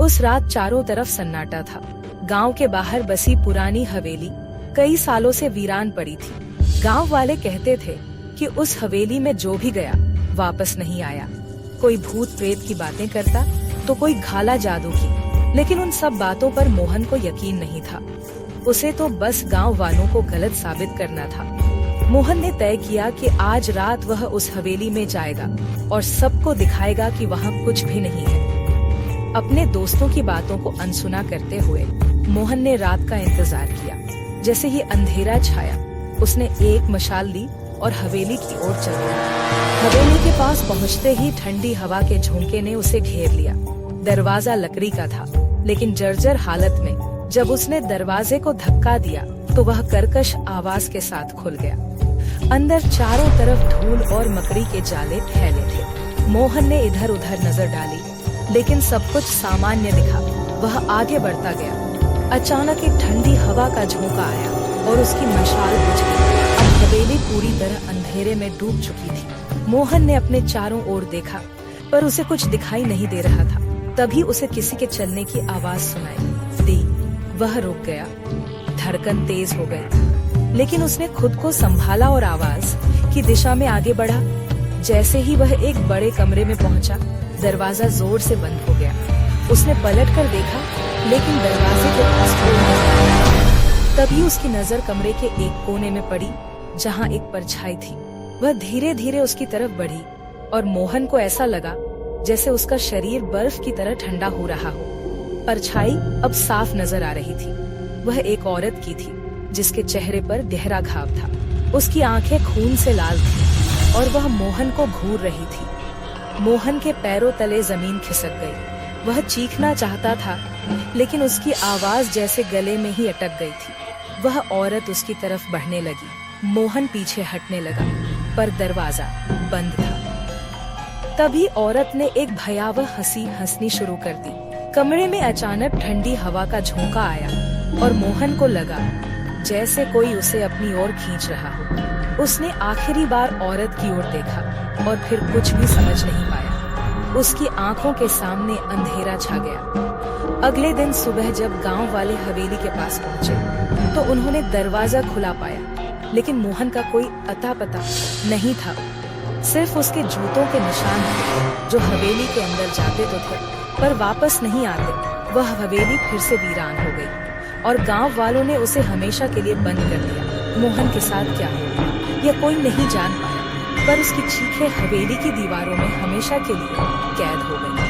उस रात चारों तरफ सन्नाटा था। गांव के बाहर बसी पुरानी हवेली कई सालों से वीरान पड़ी थी। गांव वाले कहते थे कि उस हवेली में जो भी गया वापस नहीं आया। कोई भूत प्रेत की बातें करता तो कोई घाला जादू की, लेकिन उन सब बातों पर मोहन को यकीन नहीं था। उसे तो बस गांव वालों को गलत साबित करना था। मोहन ने तय किया कि आज रात वह उस हवेली में जाएगा और सबको दिखाएगा कि वहाँ कुछ भी नहीं है। अपने दोस्तों की बातों को अनसुना करते हुए मोहन ने रात का इंतजार किया। जैसे ही अंधेरा छाया, उसने एक मशाल ली और हवेली की ओर चल गया। हवेली के पास पहुंचते ही ठंडी हवा के झोंके ने उसे घेर लिया। दरवाजा लकड़ी का था, लेकिन जर्जर हालत में जब उसने दरवाजे को धक्का दिया तो वह कर्कश आवाज के साथ खुल गया। अंदर चारों तरफ धूल और मकड़ी के जाले फैले थे। मोहन ने इधर उधर नजर डाली, लेकिन सब कुछ सामान्य दिखा। वह आगे बढ़ता गया। अचानक एक ठंडी हवा का झोंका आया और उसकी मशाल बुझ गई। अब हवेली पूरी तरह अंधेरे में डूब चुकी थी। मोहन ने अपने चारों ओर देखा, पर उसे कुछ दिखाई नहीं दे रहा था। तभी उसे किसी के चलने की आवाज सुनाई दी। वह रुक गया। धड़कन तेज हो गई, लेकिन उसने खुद को संभाला और आवाज की दिशा में आगे बढ़ा। जैसे ही वह एक बड़े कमरे में पहुंचा, दरवाजा जोर से बंद हो गया। उसने पलट कर देखा, लेकिन दरवाजे के पास कोई नहीं आया। तभी उसकी नजर कमरे के एक कोने में पड़ी, जहां एक परछाई थी। वह धीरे धीरे उसकी तरफ बढ़ी और मोहन को ऐसा लगा जैसे उसका शरीर बर्फ की तरह ठंडा हो रहा हो। परछाई अब साफ नजर आ रही थी। वह एक औरत की थी, जिसके चेहरे पर गहरा घाव था। उसकी आंखें खून से लाल थीं और वह मोहन को घूर रही थी। मोहन के पैरों तले जमीन खिसक गई। वह चीखना चाहता था, लेकिन उसकी आवाज जैसे गले में ही अटक गई थी। वह औरत उसकी तरफ बढ़ने लगी। मोहन पीछे हटने लगा, पर दरवाजा बंद था। तभी औरत ने एक भयावह हंसी हंसनी शुरू कर दी। कमरे में अचानक ठंडी हवा का झोंका आया और मोहन को लगा जैसे कोई उसे अपनी ओर खींच रहा हो। उसने आखिरी बार औरत की ओर देखा और फिर कुछ भी समझ नहीं पाया। उसकी आंखों के सामने अंधेरा छा गया। अगले दिन सुबह जब गांव वाले हवेली के पास पहुंचे, तो उन्होंने दरवाजा खुला पाया, लेकिन मोहन का कोई अता पता नहीं था। सिर्फ उसके जूतों के निशान थे, जो हवेली के अंदर जाते तो थे, पर वापस नहीं आते। वह हवेली फिर से वीरान हो गई और गांव वालों ने उसे हमेशा के लिए बंद कर दिया। मोहन के साथ क्या हुआ, यह कोई नहीं जान पाया, पर उसकी चीखें हवेली की दीवारों में हमेशा के लिए कैद हो गई।